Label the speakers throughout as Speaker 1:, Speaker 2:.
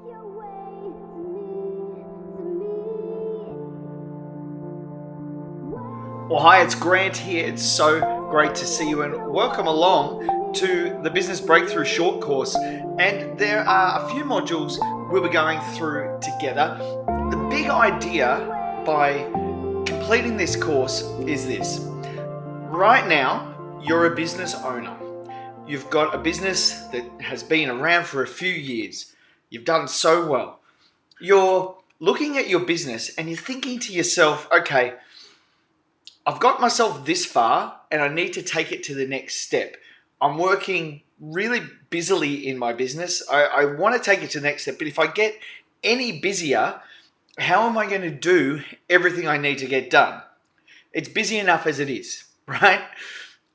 Speaker 1: your way to me.
Speaker 2: Well, hi, it's Grant here. It's so great to see you and welcome along to the Business Breakthrough Short Course. And there are a few modules we'll be going through together. The big idea by completing this course is this. Right now, you're a business owner. You've got a business that has been around for a few years. You've done so well. You're looking at your business and you're thinking to yourself, okay, I've got myself this far and I need to take it to the next step. I'm working really busily in my business. I want to take it to the next step, but if I get any busier, how am I going to do everything I need to get done? It's busy enough as it is, right?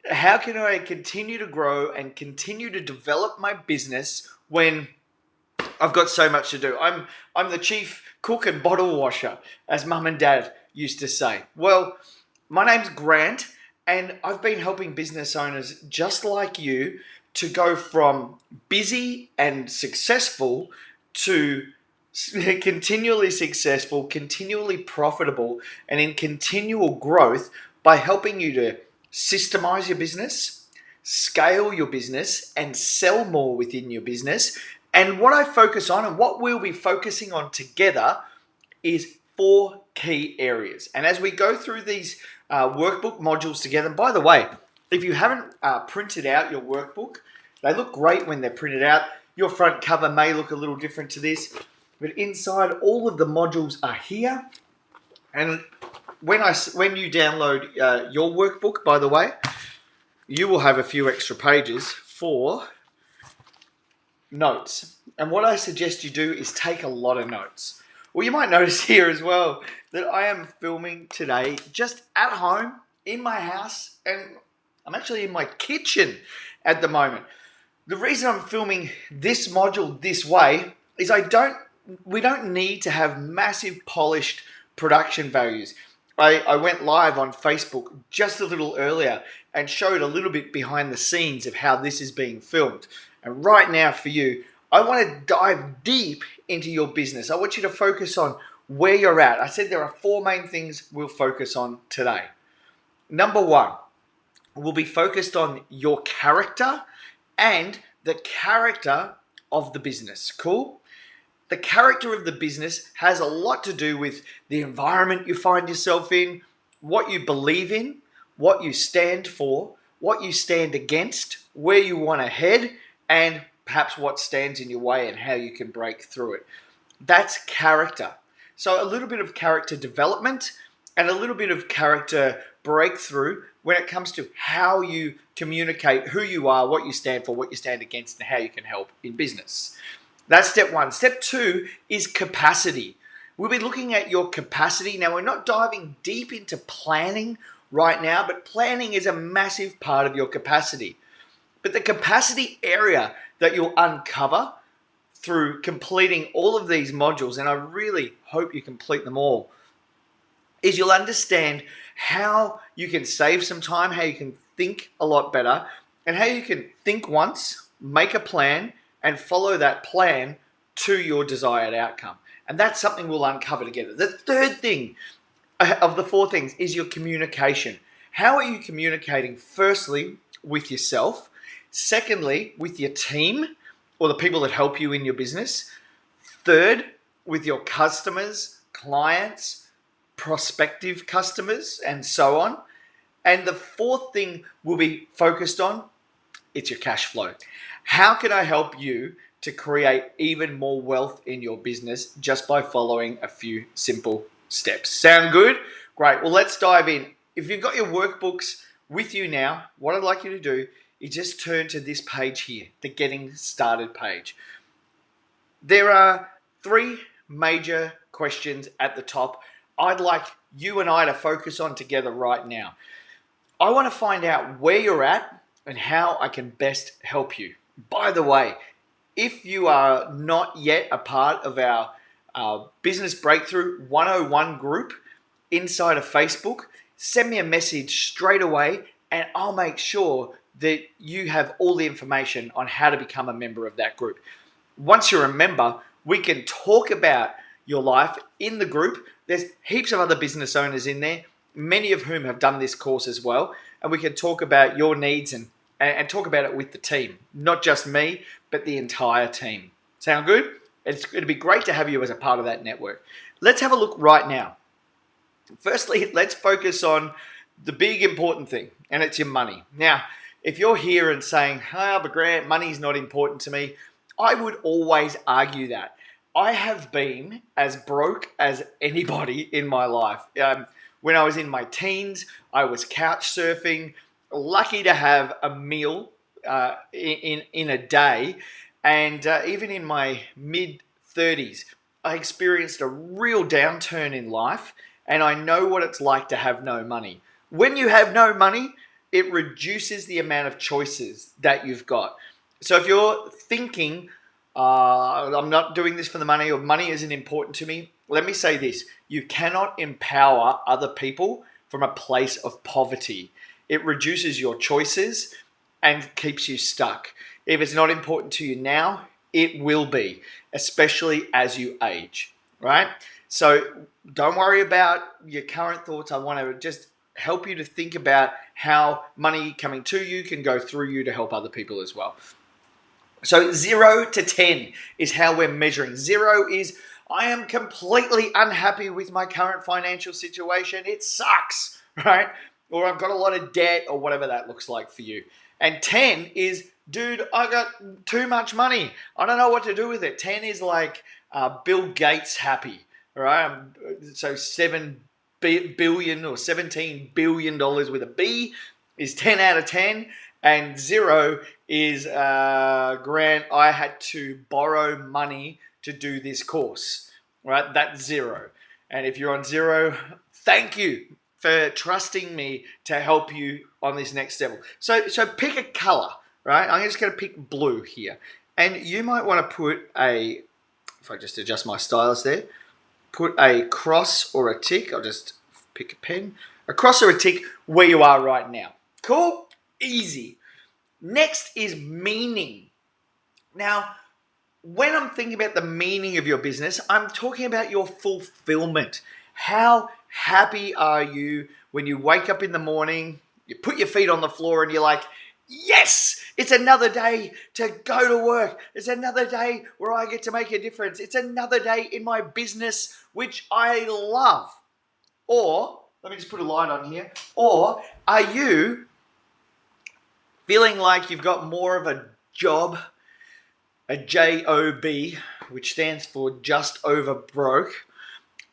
Speaker 2: How can I continue to grow and continue to develop my business when I've got so much to do? I'm the chief cook and bottle washer, as mum and dad used to say. Well, my name's Grant, and I've been helping business owners just like you to go from busy and successful to continually successful, continually profitable, and in continual growth by helping you to systemize your business, scale your business, and sell more within your business. And what I focus on and what we'll be focusing on together is 4 key areas. And as we go through these workbook modules together, and by the way, if you haven't printed out your workbook, they look great when they're printed out. Your front cover may look a little different to this, but inside all of the modules are here. And when you download your workbook, by the way, you will have a few extra pages for notes. And what I suggest you do is take a lot of notes. Well, you might notice here as well that I am filming today just at home in my house, and I'm actually in my kitchen at the moment. The reason I'm filming this module this way is we don't need to have massive polished production values. I went live on Facebook just a little earlier and showed a little bit behind the scenes of how this is being filmed. And right now for you, I want to dive deep into your business. I want you to focus on where you're at. I said there are 4 main things we'll focus on today. Number 1, we'll be focused on your character and the character of the business. Cool? The character of the business has a lot to do with the environment you find yourself in, what you believe in, what you stand for, what you stand against, where you want to head, and perhaps what stands in your way and how you can break through it. That's character. So a little bit of character development and a little bit of character breakthrough when it comes to how you communicate who you are, what you stand for, what you stand against, and how you can help in business. That's step 1. Step 2 is capacity. We'll be looking at your capacity. Now, we're not diving deep into planning right now, but planning is a massive part of your capacity. But the capacity area that you'll uncover through completing all of these modules, and I really hope you complete them all, is you'll understand how you can save some time, how you can think a lot better, and how you can think once, make a plan, and follow that plan to your desired outcome. And that's something we'll uncover together. The third thing of the 4 things is your communication. How are you communicating, firstly, with yourself? Secondly, with your team or the people that help you in your business. Third, with your customers, clients, prospective customers, and so on. And the 4th thing we'll be focused on, it's your cash flow. How can I help you to create even more wealth in your business just by following a few simple steps? Sound good? Great. Well, let's dive in. If you've got your workbooks with you now, what I'd like you to do is just turn to this page here, the Getting Started page. There are 3 major questions at the top I'd like you and I to focus on together right now. I want to find out where you're at and how I can best help you. By the way, if you are not yet a part of our Business Breakthrough 101 group inside of Facebook, send me a message straight away and I'll make sure that you have all the information on how to become a member of that group. Once you're a member, We can talk about your life in the group. There's heaps of other business owners in there, many of whom have done this course as well. And we can talk about your needs and talk about it with the team, not just me, but the entire team. Sound good? It'd be great to have you as a part of that network. Let's have a look right now. Firstly, let's focus on the big important thing, and it's your money. Now, if you're here and saying, but Grant, money's not important to me, I would always argue that. I have been as broke as anybody in my life. When I was in my teens, I was couch surfing, lucky to have a meal in a day. And even in my mid-30s, I experienced a real downturn in life, and I know what it's like to have no money. When you have no money, it reduces the amount of choices that you've got. So if you're thinking, I'm not doing this for the money, or money isn't important to me, let me say this. You cannot empower other people from a place of poverty. It reduces your choices and keeps you stuck. If it's not important to you now, it will be, especially as you age, right? So don't worry about your current thoughts. I want to just help you to think about how money coming to you can go through you to help other people as well. So 0 to 10 is how we're measuring. 0 is, I am completely unhappy with my current financial situation. It sucks, right? Or I've got a lot of debt, or whatever that looks like for you. And 10 is, dude, I got too much money. I don't know what to do with it. 10 is like Bill Gates happy, right? So 7 billion or $17 billion with a B is 10 out of 10. And 0 is, Grant, I had to borrow money to do this course, right? That's 0. And if you're on 0, thank you for trusting me to help you on this next level. So pick a color, right? I'm just going to pick blue here. And you might want to put a, if I just adjust my stylus there, put a cross or a tick. I'll just pick a pen. A cross or a tick where you are right now. Cool? Easy. Next is meaning. Now, when I'm thinking about the meaning of your business, I'm talking about your fulfillment. How happy are you when you wake up in the morning, you put your feet on the floor and you're like, yes, it's another day to go to work. It's another day where I get to make a difference. It's another day in my business, which I love. Or, let me just put a line on here. Or are you feeling like you've got more of a job, a JOB, which stands for just over broke,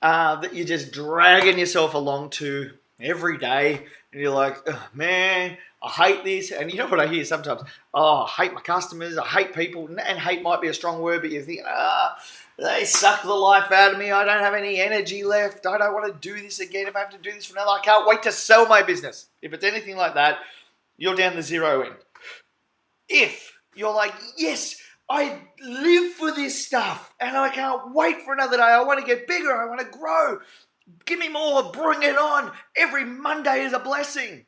Speaker 2: that you're just dragging yourself along to every day, and you're like, oh, man, I hate this. And you know what I hear sometimes? Oh, I hate my customers, I hate people. And hate might be a strong word, but you think, they suck the life out of me. I don't have any energy left. I don't want to do this again. If I have to do this for another, I can't wait to sell my business. If it's anything like that, you're down the 0 end. If you're like, yes, I live for this stuff and I can't wait for another day. I want to get bigger. I want to grow. Give me more. Bring it on. Every Monday is a blessing.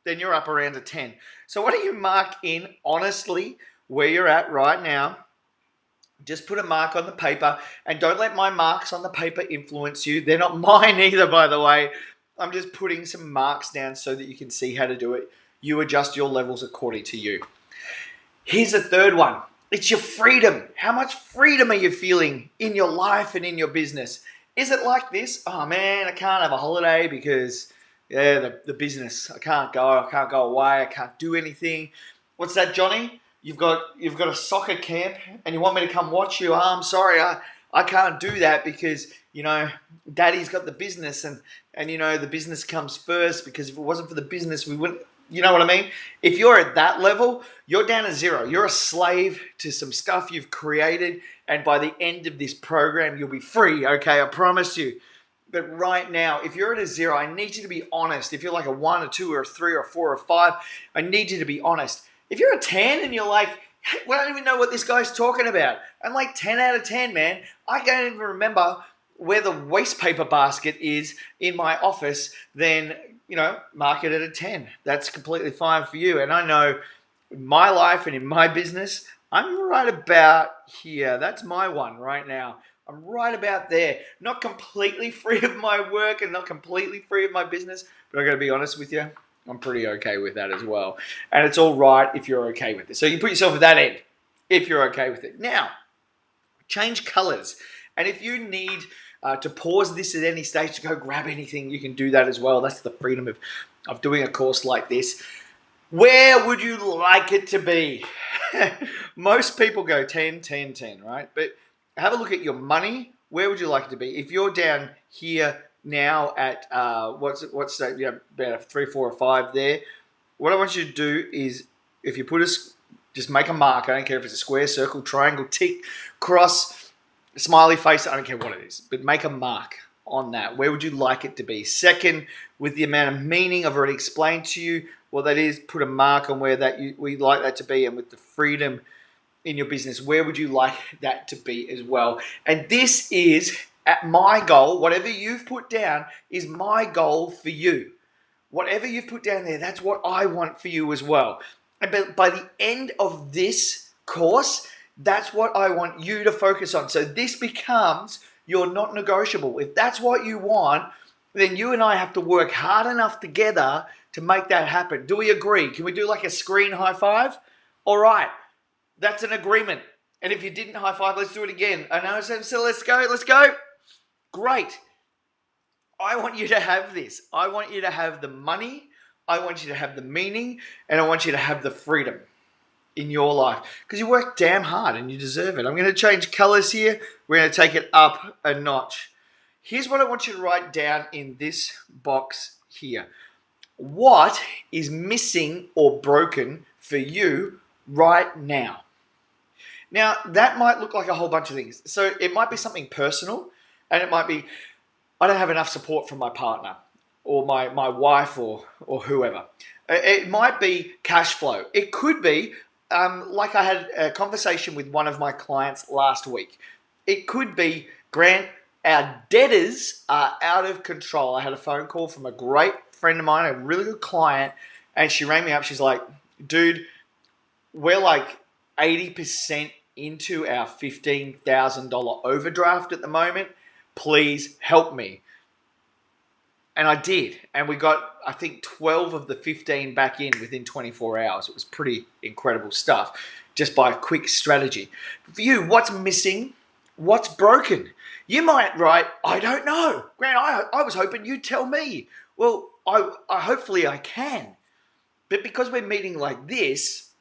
Speaker 2: Then you're up around a 10. So why don't you mark in honestly where you're at right now? Just put a mark on the paper, and don't let my marks on the paper influence you. They're not mine either, by the way. I'm just putting some marks down so that you can see how to do it. You adjust your levels according to you. Here's a third one. It's your freedom. How much freedom are you feeling in your life and in your business? Is it like this? Oh man, I can't have a holiday because the business. I can't go away. I can't do anything. What's that, Johnny? You've got a soccer camp and you want me to come watch you. Oh, I'm sorry, I can't do that because, Daddy's got the business and the business comes first, because if it wasn't for the business, we wouldn't, you know what I mean? If you're at that level, you're down to 0. You're a slave to some stuff you've created, and by the end of this program, you'll be free, okay? I promise you. But right now, if you're at a 0, I need you to be honest. If you're like a 1 or 2 or a 3 or a 4 or 5, I need you to be honest. If you're a 10 and you're like, hey, I don't even know what this guy's talking about. I'm like 10 out of 10, man. I can't even remember where the waste paper basket is in my office, then, mark it at a 10. That's completely fine for you. And I know in my life and in my business, I'm right about here. That's my one right now. I'm right about there. Not completely free of my work and not completely free of my business, but I got to be honest with you, I'm pretty okay with that as well. And it's all right if you're okay with it. So you put yourself at that end if you're okay with it. Now, change colors. And if you need to pause this at any stage to go grab anything, you can do that as well. That's the freedom of doing a course like this. Where would you like it to be? Most people go 10, 10, 10, right? But have a look at your money. Where would you like it to be? If you're down here now at what's that? Yeah, about 3, 4, or 5 there. What I want you to do is, if you put just make a mark. I don't care if it's a square, circle, triangle, tick, cross, smiley face. I don't care what it is, but make a mark on that. Where would you like it to be? Second, with the amount of meaning I've already explained to you what that is, put a mark on where we'd like that to be, and with the freedom in your business, where would you like that to be as well? And this is at my goal. Whatever you've put down is my goal for you. Whatever you've put down there, that's what I want for you as well. And by the end of this course, that's what I want you to focus on. So this becomes your not negotiable. If that's what you want, then you and I have to work hard enough together to make that happen. Do we agree? Can we do like a screen high five? All right. That's an agreement. And if you didn't high five, let's do it again. I know, so let's go. Great. I want you to have this. I want you to have the money. I want you to have the meaning. And I want you to have the freedom in your life. Because you work damn hard and you deserve it. I'm going to change colors here. We're going to take it up a notch. Here's what I want you to write down in this box here. What is missing or broken for you right now? Now, that might look like a whole bunch of things. So it might be something personal, and it might be, I don't have enough support from my partner or my wife or whoever. It might be cash flow. It could be, like I had a conversation with one of my clients last week. It could be, Grant, our debtors are out of control. I had a phone call from a great friend of mine, a really good client, and she rang me up. She's like, dude, we're like 80% into our $15,000 overdraft at the moment. Please help me. And I did. And we got, I think, 12 of the 15 back in within 24 hours. It was pretty incredible stuff, just by a quick strategy. For you, what's missing? What's broken? You might write, I don't know. Grant, I was hoping you'd tell me. Well, hopefully I can. But because we're meeting like this,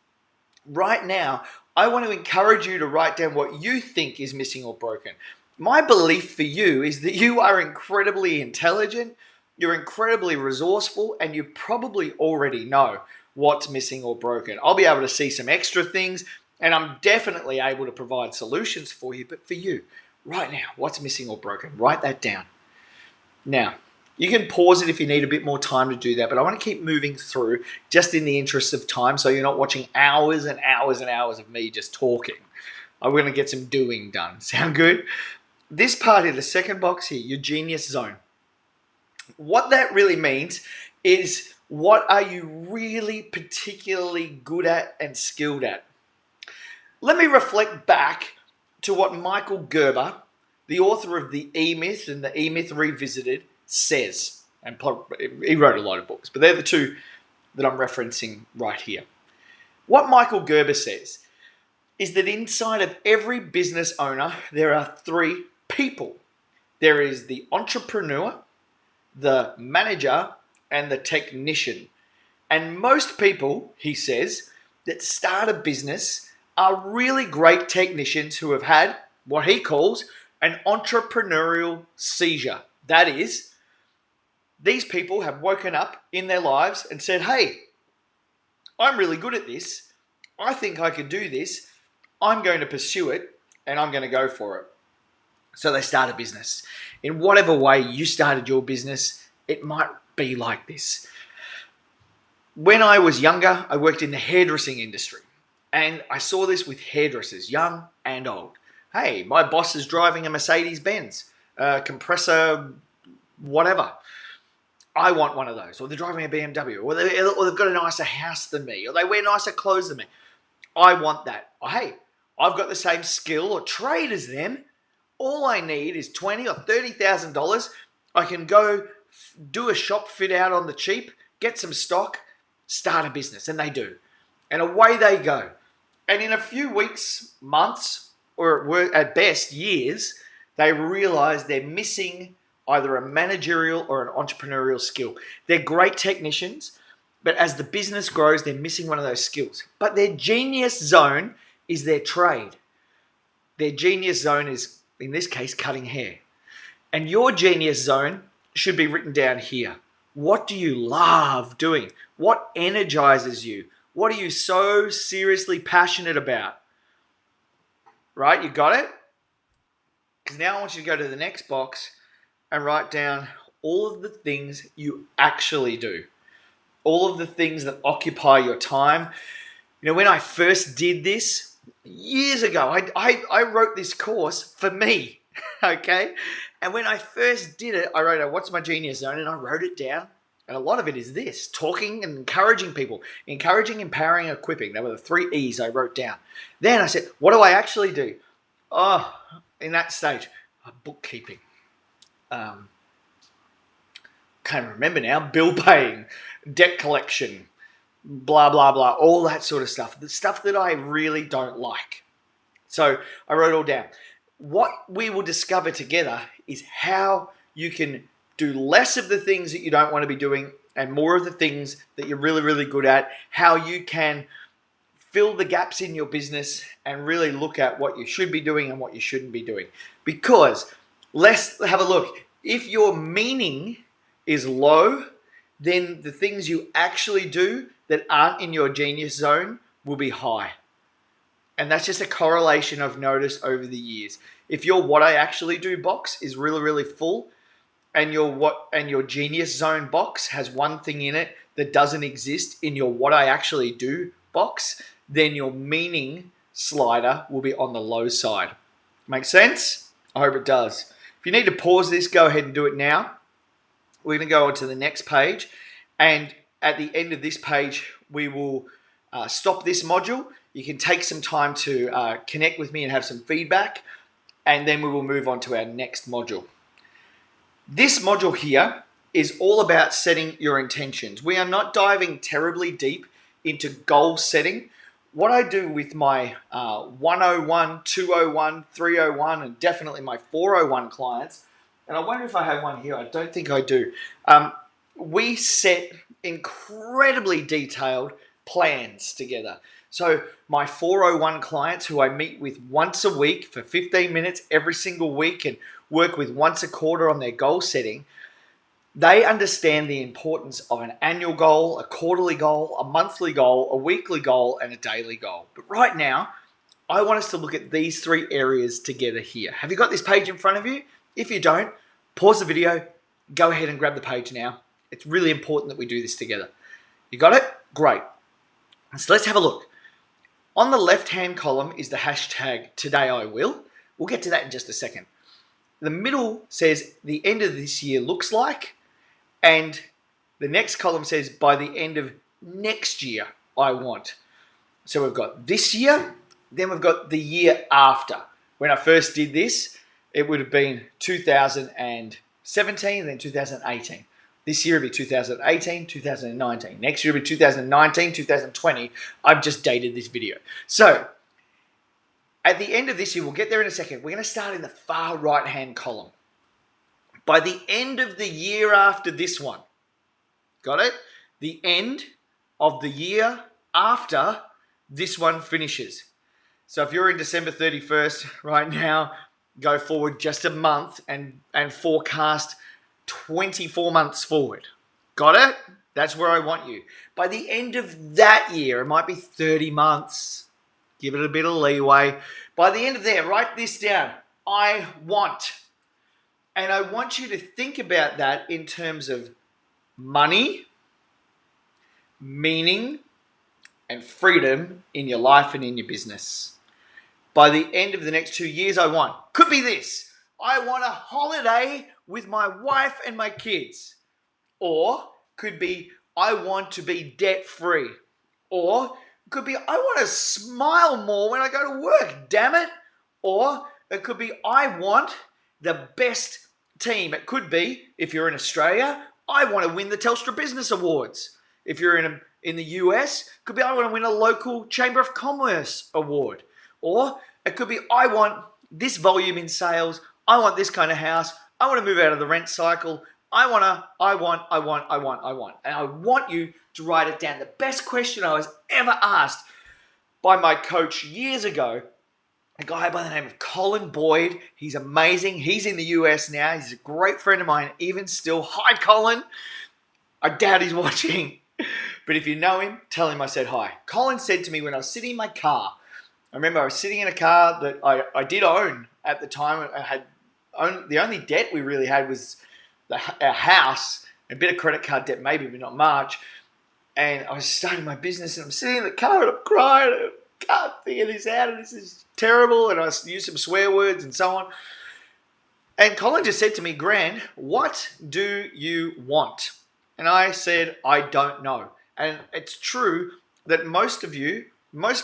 Speaker 2: right now, I want to encourage you to write down what you think is missing or broken. My belief for you is that you are incredibly intelligent, you're incredibly resourceful, and you probably already know what's missing or broken. I'll be able to see some extra things, and I'm definitely able to provide solutions for you. But for you, right now, what's missing or broken? Write that down. Now, you can pause it if you need a bit more time to do that, but I want to keep moving through just in the interest of time, so you're not watching hours and hours and hours of me just talking. I'm going to get some doing done. Sound good? This part here, the second box here, your genius zone. What that really means is, what are you really particularly good at and skilled at? Let me reflect back to what Michael Gerber, the author of The E-Myth and The E-Myth Revisited, says. And he wrote a lot of books, but they're the two that I'm referencing right here. What Michael Gerber says is that inside of every business owner, there are 3 people. There is the entrepreneur, the manager, and the technician. And most people, he says, that start a business are really great technicians who have had what he calls an entrepreneurial seizure. That is, these people have woken up in their lives and said, hey, I'm really good at this. I think I could do this. I'm going to pursue it, and I'm going to go for it. So they start a business. In whatever way you started your business, it might be like this. When I was younger, I worked in the hairdressing industry, and I saw this with hairdressers, young and old. Hey, my boss is driving a Mercedes-Benz, compressor, whatever. I want one of those. Or they're driving a BMW, or they've got a nicer house than me, or they wear nicer clothes than me. I want that. Oh, hey, I've got the same skill or trade as them. All I need is $20,000 or $30,000. I can go do a shop fit out on the cheap, get some stock, start a business, and they do. And away they go. And in a few weeks, months, or at best years, they realize they're missing either a managerial or an entrepreneurial skill. They're great technicians, but as the business grows, they're missing one of those skills. But their genius zone is their trade. Their genius zone is, in this case, cutting hair. And your genius zone should be written down here. What do you love doing? What energizes you? What are you so seriously passionate about? Right, you got it? Because now I want you to go to the next box and write down all of the things you actually do. All of the things that occupy your time. You know, when I first did this years ago, I wrote this course for me, okay? And when I first did it, I wrote out what's my genius zone, and I wrote it down. And a lot of it is this, talking and encouraging people. Encouraging, empowering, equipping. They were the 3 E's I wrote down. Then I said, what do I actually do? Oh, in that stage, bookkeeping. Can't remember now. Bill paying, debt collection, blah, blah, blah. All that sort of stuff. The stuff that I really don't like. So I wrote it all down. What we will discover together is how you can do less of the things that you don't want to be doing and more of the things that you're really, really good at. How you can fill the gaps in your business and really look at what you should be doing and what you shouldn't be doing. Because let's have a look. If your meaning is low, then the things you actually do that aren't in your genius zone will be high. And that's just a correlation I've noticed over the years. If your what I actually do box is really, really full, and your genius zone box has one thing in it that doesn't exist in your what I actually do box, then your meaning slider will be on the low side. Make sense? I hope it does. If you need to pause this, go ahead and do it now. We're going to go on to the next page. And at the end of this page, we will stop this module. You can take some time to connect with me and have some feedback. And then we will move on to our next module. This module here is all about setting your intentions. We are not diving terribly deep into goal setting. What I do with my 101, 201, 301, and definitely my 401 clients, and I wonder if I have one here, I don't think I do. We set incredibly detailed plans together. So my 401 clients who I meet with once a week for 15 minutes every single week and work with once a quarter on their goal setting, they understand the importance of an annual goal, a quarterly goal, a monthly goal, a weekly goal, and a daily goal. But right now, I want us to look at these 3 areas together here. Have you got this page in front of you? If you don't, pause the video, go ahead and grab the page now. It's really important that we do this together. You got it? Great. So let's have a look. On the left-hand column is the hashtag Today I Will. We'll get to that in just a second. The middle says the end of this year looks like, and the next column says by the end of next year I want. So we've got this year, then we've got the year after. When I first did this, it would have been 2017, then 2018. This year will be 2018, 2019. Next year will be 2019, 2020. I've just dated this video. So at the end of this year, we'll get there in a second. We're going to start in the far right-hand column. By the end of the year after this one, got it? The end of the year after this one finishes. So if you're in December 31st right now, go forward just a month and forecast 24 months forward. Got it? That's where I want you. By the end of that year, it might be 30 months. Give it a bit of leeway. By the end of there, write this down. I want. And I want you to think about that in terms of money, meaning, and freedom in your life and in your business. By the end of the next 2 years, I want. Could be this. I want a holiday with my wife and my kids. Or could be, I want to be debt free. Or It could be, I want to smile more when I go to work, damn it. Or it could be, I want the best team. It could be, if you're in Australia, I want to win the Telstra Business Awards. If you're in the US, it could be, I want to win a local Chamber of Commerce award. Or it could be, I want this volume in sales. I want this kind of house. I want to move out of the rent cycle. I want. And I want you to write it down. The best question I was ever asked by my coach years ago, a guy by the name of Colin Boyd. He's amazing. He's in the US now. He's a great friend of mine, even still. Hi, Colin. I doubt he's watching. But if you know him, tell him I said hi. Colin said to me when I was sitting in my car, I remember I was sitting in a car that I did own at the time. The only debt we really had was our house, a bit of credit card debt maybe, but not much. And I was starting my business and I'm sitting in the car and I'm crying and I can't figure this out and this is terrible. And I used some swear words and so on. And Colin just said to me, Grant, what do you want? And I said, I don't know. And it's true that most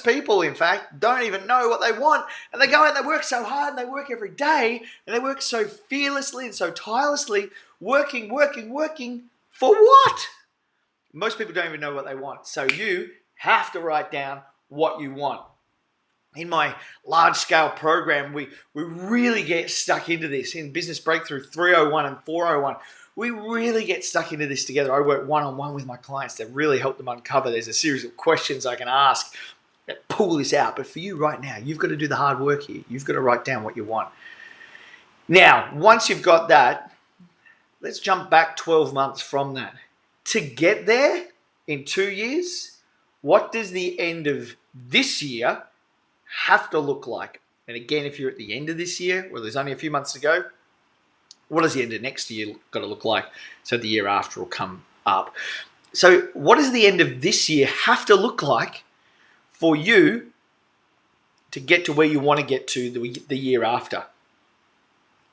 Speaker 2: people, in fact, don't even know what they want. And they go out and they work so hard and they work every day and they work so fearlessly and so tirelessly, working for what? Most people don't even know what they want. So you have to write down what you want. In my large-scale program, we really get stuck into this. In Business Breakthrough 301 and 401, we really get stuck into this together. I work one-on-one with my clients to really help them uncover. There's a series of questions I can ask that pull this out. But for you right now, you've got to do the hard work here. You've got to write down what you want. Now, once you've got that, let's jump back 12 months from that. To get there in 2 years, what does the end of this year have to look like? And again, if you're at the end of this year, well, there's only a few months to go, what does the end of next year got to look like? So the year after will come up. So what does the end of this year have to look like for you to get to where you want to get to the year after?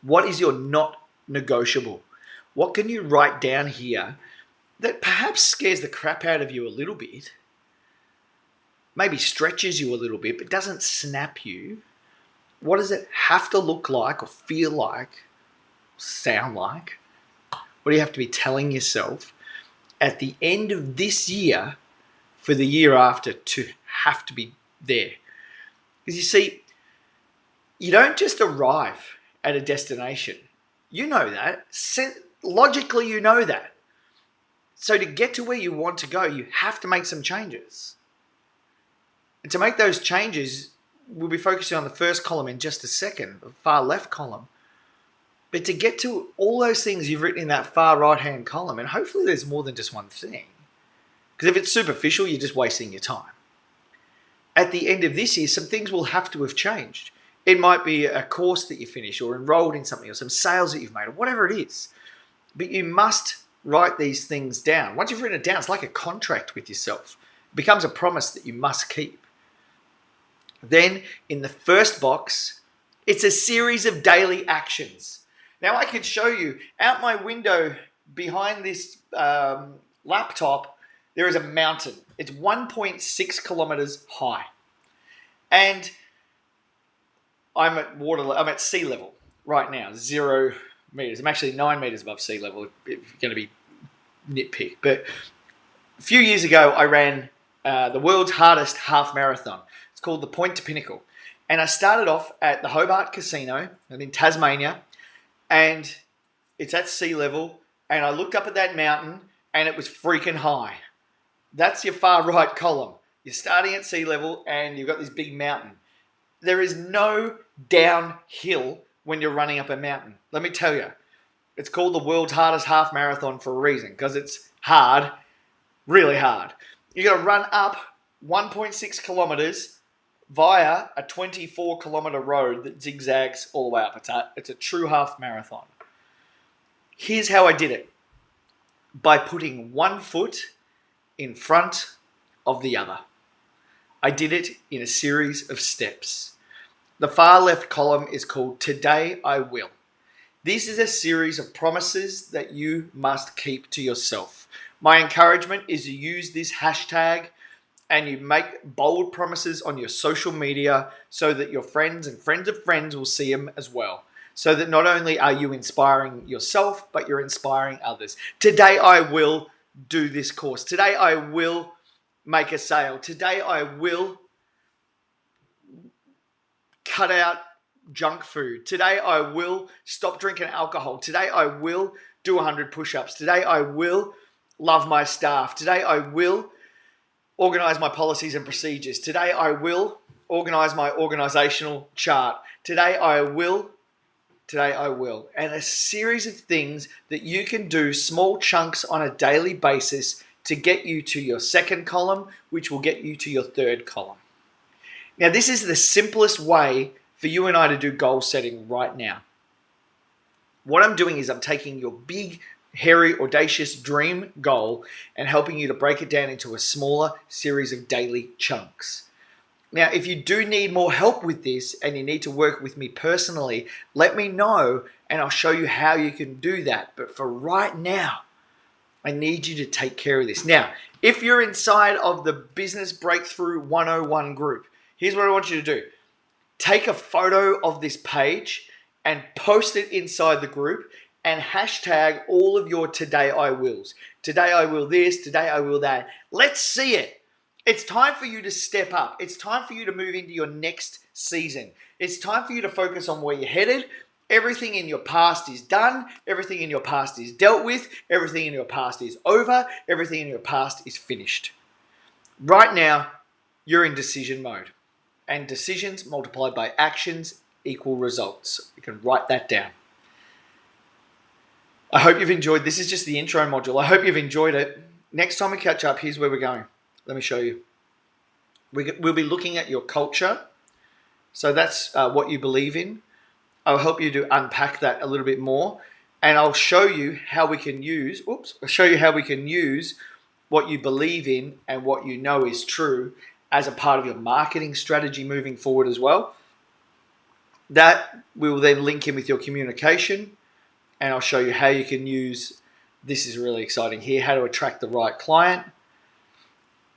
Speaker 2: What is your not negotiable? What can you write down here that perhaps scares the crap out of you a little bit, maybe stretches you a little bit, but doesn't snap you? What does it have to look like or feel like, sound like? What do you have to be telling yourself at the end of this year for the year after to have to be there? Because you see, you don't just arrive at a destination. You know that. Logically, you know that. So to get to where you want to go, you have to make some changes. And to make those changes, we'll be focusing on the first column in just a second, the far left column. But to get to all those things you've written in that far right-hand column, and hopefully there's more than just one thing. Because if it's superficial, you're just wasting your time. At the end of this year, some things will have to have changed. It might be a course that you finish or enrolled in something or some sales that you've made or whatever it is. But you must write these things down. Once you've written it down, it's like a contract with yourself. It becomes a promise that you must keep. Then in the first box, it's a series of daily actions. Now I can show you out my window behind this laptop, there is a mountain. It's 1.6 kilometers high. And I'm at sea level right now, 0 meters. I'm actually 9 meters above sea level, if you're going to be nitpick. But a few years ago, I ran the world's hardest half marathon. It's called the Point to Pinnacle. And I started off at the Hobart Casino in Tasmania, and it's at sea level. And I looked up at that mountain, and it was freaking high. That's your far right column. You're starting at sea level, and you've got this big mountain. There is no downhill when you're running up a mountain. Let me tell you, it's called the world's hardest half marathon for a reason, because it's hard, really hard. You got to run up 1.6 kilometers via a 24-kilometer road that zigzags all the way up. It's a true half marathon. Here's how I did it. By putting one foot in front of the other. I did it in a series of steps. The far left column is called Today I Will. This is a series of promises that you must keep to yourself. My encouragement is to use this hashtag and you make bold promises on your social media so that your friends and friends of friends will see them as well. So that not only are you inspiring yourself, but you're inspiring others. Today I will do this course. Today I will make a sale. Today I will cut out junk food. Today I will stop drinking alcohol. Today I will do 100 push-ups. Today I will love my staff. Today I will organize my policies and procedures. Today I will organize my organizational chart. Today I will. And a series of things that you can do, small chunks on a daily basis to get you to your second column, which will get you to your third column. Now, this is the simplest way for you and I to do goal setting right now. What I'm doing is I'm taking your big, hairy, audacious dream goal and helping you to break it down into a smaller series of daily chunks. Now, if you do need more help with this and you need to work with me personally, let me know and I'll show you how you can do that. But for right now, I need you to take care of this. Now, if you're inside of the Business Breakthrough 101 group, here's what I want you to do. Take a photo of this page and post it inside the group and hashtag all of your today I wills. Today I will this, today I will that. Let's see it. It's time for you to step up. It's time for you to move into your next season. It's time for you to focus on where you're headed. Everything in your past is done. Everything in your past is dealt with. Everything in your past is over. Everything in your past is finished. Right now, you're in decision mode. And decisions multiplied by actions equal results. You can write that down. I hope you've enjoyed. This is just the intro module. I hope you've enjoyed it. Next time we catch up, here's where we're going. Let me show you. We'll be looking at your culture. So that's what you believe in. I'll help you to unpack that a little bit more. And I'll show you how we can use, what you believe in and what you know is true as a part of your marketing strategy moving forward as well. That we will then link in with your communication. And I'll show you how you can use, this is really exciting here, how to attract the right client,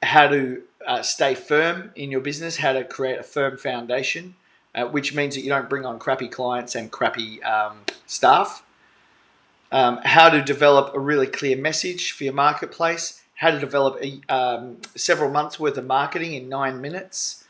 Speaker 2: how to stay firm in your business, how to create a firm foundation, which means that you don't bring on crappy clients and crappy staff, how to develop a really clear message for your marketplace, how to develop several months worth of marketing in 9 minutes,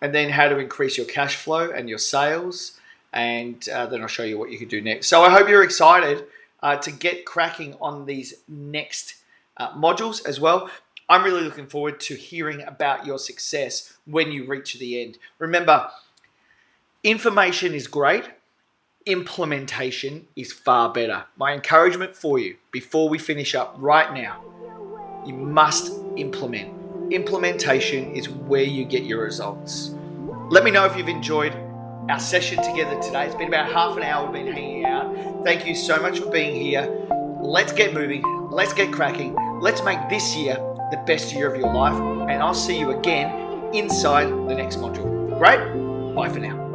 Speaker 2: and then how to increase your cash flow and your sales. And then I'll show you what you can do next. So I hope you're excited to get cracking on these next modules as well. I'm really looking forward to hearing about your success when you reach the end. Remember, information is great. Implementation is far better. My encouragement for you before we finish up right now, you must implement. Implementation is where you get your results. Let me know if you've enjoyed our session together today. It's been about half an hour we've been hanging out. Thank you so much for being here. Let's get moving. Let's get cracking. Let's make this year the best year of your life. And I'll see you again inside the next module. Great. Bye for now.